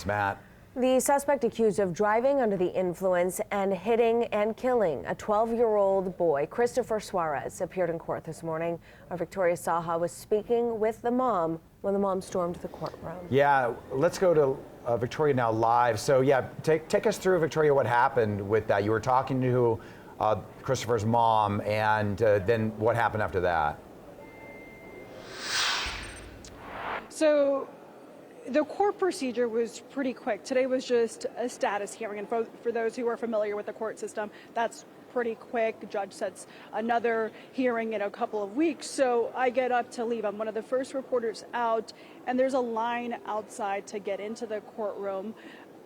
Matt. The suspect accused of driving under the influence and hitting and killing a 12-year-old boy, Christopher Suarez, appeared in court this morning. Our Victoria Saha was speaking with the mom when the mom stormed the courtroom. Yeah, let's go to Victoria now live. So yeah, take us through, Victoria, what happened with that. You were talking to Christopher's mom, and then what happened after that? So the court procedure was pretty quick. Today was just a status hearing, and for those who are familiar with the court system, that's pretty quick. The judge sets another hearing in a couple of weeks. So I get up to leave. I'm one of the first reporters out, and there's a line outside to get into the courtroom.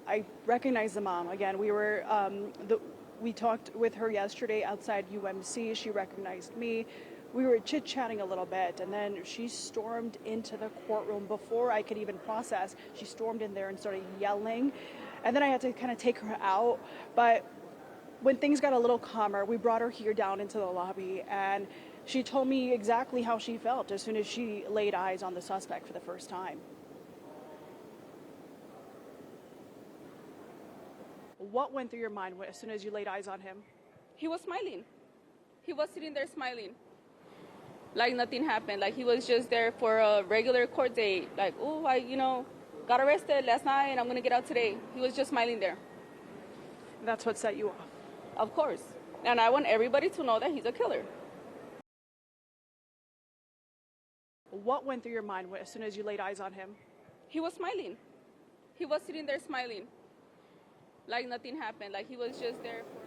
I recognize the mom. Again, we talked with her yesterday outside UMC. She recognized me. We were chit-chatting a little bit, and then she stormed into the courtroom before I could even process. She stormed in there and started yelling, and then I had to kind of take her out. But when things got a little calmer, we brought her here down into the lobby, and she told me exactly how she felt as soon as she laid eyes on the suspect for the first time. What went through your mind as soon as you laid eyes on him? He was smiling. He was sitting there smiling. Like nothing happened. Like he was just there for a regular court date. Like, oh, I got arrested last night and I'm going to get out today. He was just smiling there. That's what set you off? Of course. And I want everybody to know that he's a killer. What went through your mind as soon as you laid eyes on him? He was smiling. He was sitting there smiling. Like nothing happened. Like he was just there for...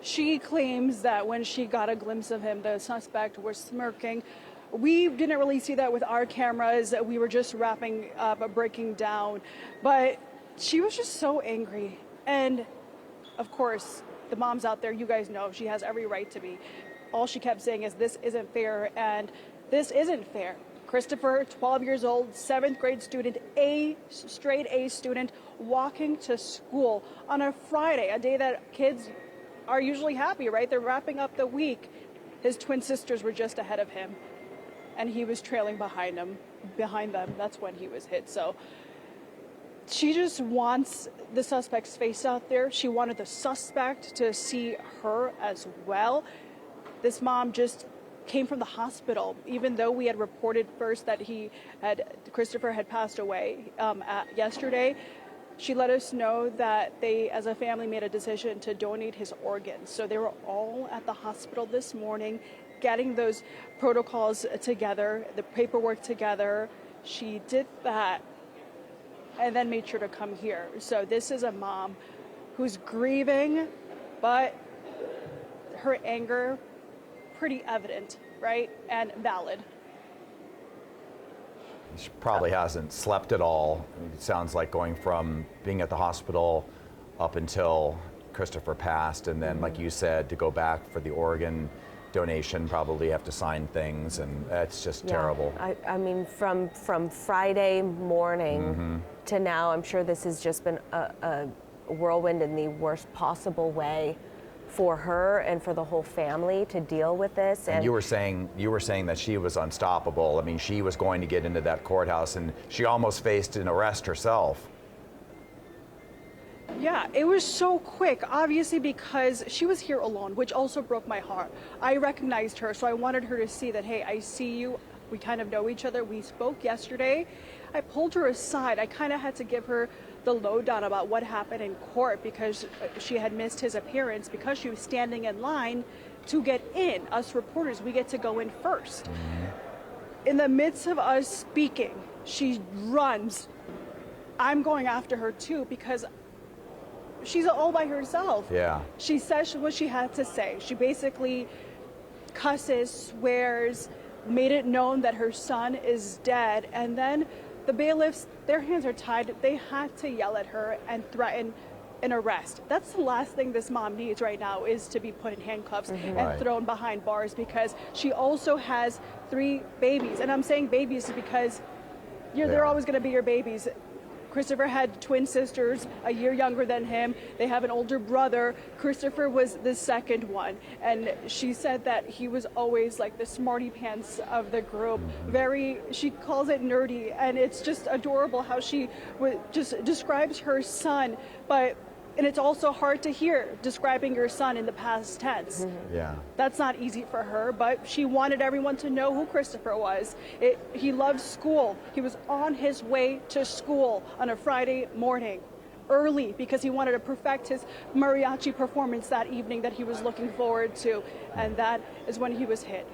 She claims that when she got a glimpse of him, the suspect was smirking. We didn't really see that with our cameras. We were just wrapping up, breaking down. But she was just so angry. And, of course, the moms out there, you guys know, she has every right to be. All she kept saying is, this isn't fair, and this isn't fair. Christopher, 12 years old, 7th grade student, straight A student, walking to school on a Friday, a day that kids are usually happy, right? They're wrapping up the week. His twin sisters were just ahead of him, and he was trailing behind them. That's when he was hit. So she just wants the suspect's face out there. She wanted the suspect to see her as well. This mom just came from the hospital, even though we had reported first that Christopher had passed away yesterday. She let us know that they, as a family, made a decision to donate his organs. So they were all at the hospital this morning, getting those protocols together, the paperwork together. She did that and then made sure to come here. So this is a mom who's grieving, but her anger, pretty evident, right? And valid. She probably hasn't slept at all. I mean, it sounds like going from being at the hospital up until Christopher passed, and then, like you said, to go back for the organ donation, probably have to sign things, and it's just terrible. I mean, from Friday morning to now, I'm sure this has just been a whirlwind in the worst possible way for her and for the whole family to deal with this. And you were saying that she was unstoppable. I mean, she was going to get into that courthouse, and she almost faced an arrest herself. Yeah, it was so quick, obviously, because she was here alone, which also broke my heart. I recognized her, so I wanted her to see that, hey, I see you. We kind of know each other. We spoke yesterday. I pulled her aside. I kind of had to give her the lowdown about what happened in court because she had missed his appearance because she was standing in line to get in. Us reporters, we get to go in first. In the midst of us speaking, she runs. I'm going after her too because she's all by herself. Yeah. She says what she had to say. She basically cusses, swears, made it known that her son is dead, and then the bailiffs, their hands are tied. They had to yell at her and threaten an arrest. That's the last thing this mom needs right now, is to be put in handcuffs and thrown behind bars, because she also has 3 babies. And I'm saying babies because they're always going to be your babies. Christopher had twin sisters, a year younger than him. They have an older brother. Christopher was the second one. And she said that he was always like the smarty pants of the group. She calls it nerdy. And it's just adorable how she just describes her son. And it's also hard to hear describing your son in the past tense. Yeah. That's not easy for her, but she wanted everyone to know who Christopher was. He loved school. He was on his way to school on a Friday morning, early, because he wanted to perfect his mariachi performance that evening that he was looking forward to. And that is when he was hit.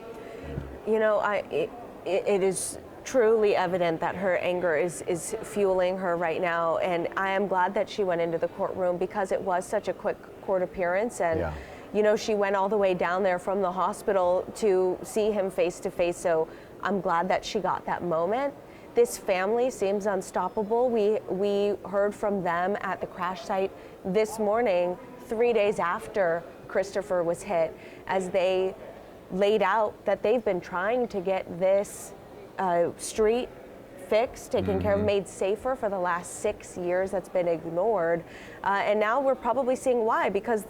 You know, it is truly evident that her anger is fueling her right now, and I am glad that she went into the courtroom because it was such a quick court appearance, and you know, she went all the way down there from the hospital to see him face to face, so I'm glad that she got that moment. This family seems unstoppable. We heard from them at the crash site this morning, 3 days after Christopher was hit, as they laid out that they've been trying to get this street fixed, taken care of, made safer for the last 6 years. That's been ignored, and now we're probably seeing why, because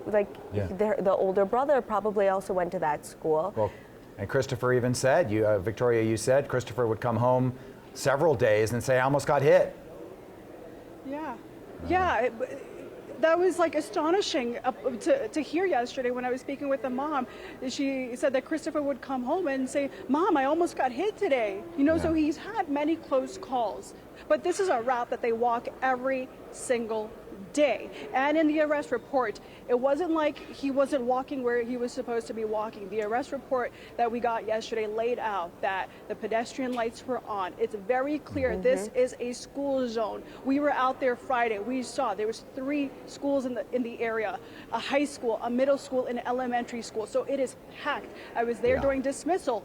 the older brother probably also went to that school. Well, and Christopher even said, Victoria, you said Christopher would come home several days and say, I almost got hit. Yeah. That was like astonishing to hear yesterday when I was speaking with the mom. She said that Christopher would come home and say, Mom, I almost got hit today. You know, so he's had many close calls. But this is a route that they walk every single day. And in the arrest report, it wasn't like he wasn't walking where he was supposed to be walking. The arrest report that we got yesterday laid out that the pedestrian lights were on. It's very clear this is a school zone. We were out there Friday. We saw there was 3 schools in the area, a high school, a middle school, and an elementary school. So it is packed. I was there during dismissal.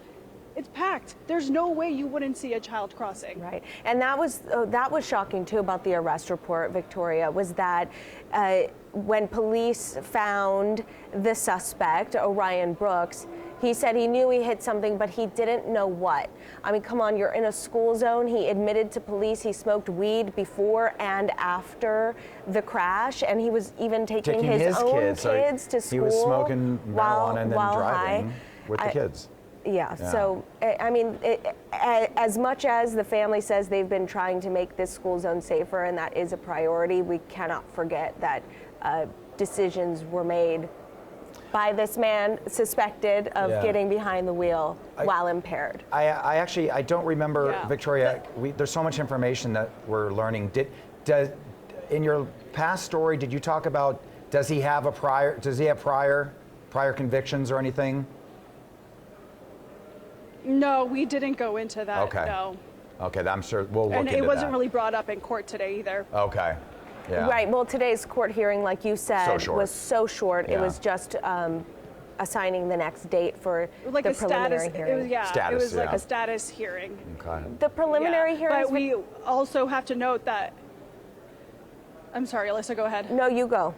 It's packed. There's no way you wouldn't see a child crossing. Right, and that was shocking too about the arrest report, Victoria, was that when police found the suspect, Orion Brooks, he said he knew he hit something, but he didn't know what. I mean, come on, you're in a school zone. He admitted to police he smoked weed before and after the crash, and he was even taking his own kids to school. He was smoking marijuana and then driving high. with the kids. Yeah, so, I mean, as much as the family says they've been trying to make this school zone safer, and that is a priority, we cannot forget that decisions were made by this man suspected of getting behind the wheel while impaired. I don't remember, Victoria, there's so much information that we're learning. In your past story, did you talk about, does he have prior convictions or anything? No, we didn't go into that. Okay. No. Okay, I'm sure we'll look into that. And it wasn't really brought up in court today either. Okay. Yeah. Right. Well, today's court hearing, like you said, was so short. Yeah. It was just assigning the next date for like the a preliminary status, hearing. It was like a status hearing. Okay. The preliminary hearing. But we also have to note that. I'm sorry, Alyssa, go ahead. No, you go.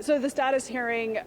So the status hearing,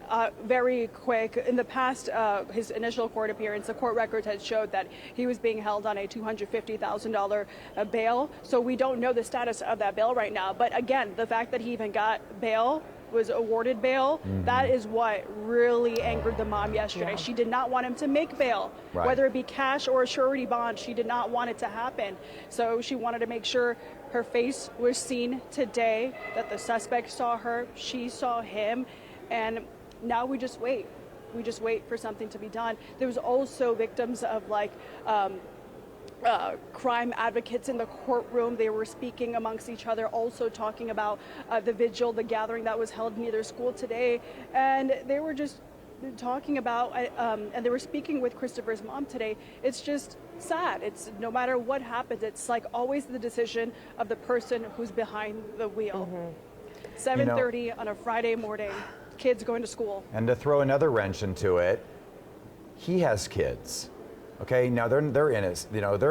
very quick. In the past, his initial court appearance, the court records had showed that he was being held on a $250,000 bail. So we don't know the status of that bail right now. But again, the fact that he even got bail, was awarded bail, that is what really angered the mom yesterday. She did not want him to make bail, whether it be cash or a surety bond. She did not want it to happen. So she wanted to make sure her face was seen today, that the suspect saw her, she saw him, and now we just wait. We just wait for something to be done. There was also victims of crime advocates in the courtroom. They were speaking amongst each other, also talking about the vigil, the gathering that was held near their school today. And they were just talking about, and they were speaking with Christopher's mom today. It's just sad. It's no matter what happens, it's like always the decision of the person who's behind the wheel. 7:30 on a Friday morning, kids going to school. And to throw another wrench into it, he has kids. Okay, now they're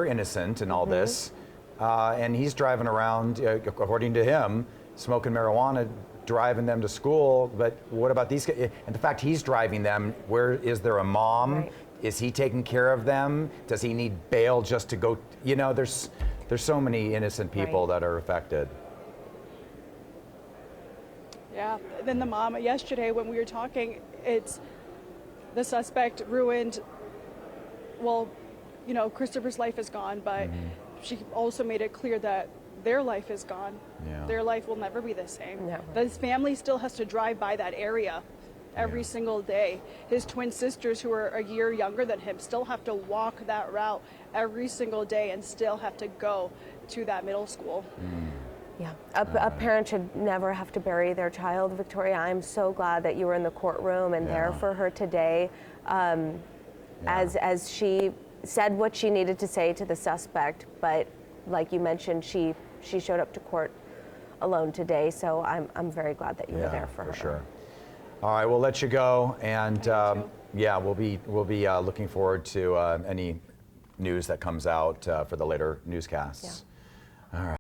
innocent in all this, and he's driving around, according to him, smoking marijuana driving them to school, but what about these guys? And the fact he's driving them, where is there a mom? Right. Is he taking care of them? Does he need bail just to go? You know, there's so many innocent people Right. that are affected. Yeah. Then the mom yesterday when we were talking, it's the suspect ruined. Well, you know, Christopher's life is gone, but she also made it clear that their life is gone. Yeah. Their life will never be the same. Never. His family still has to drive by that area every single day. His twin sisters, who are a year younger than him, still have to walk that route every single day and still have to go to that middle school. Yeah, a parent should never have to bury their child, Victoria. I'm so glad that you were in the courtroom and there Yeah. for her today, as she said what she needed to say to the suspect. But like you mentioned, she showed up to court alone today. So I'm very glad that you were there for her. Sure. All right, we'll let you go, and yeah, we'll be looking forward to any news that comes out for the later newscasts. Yeah. All right.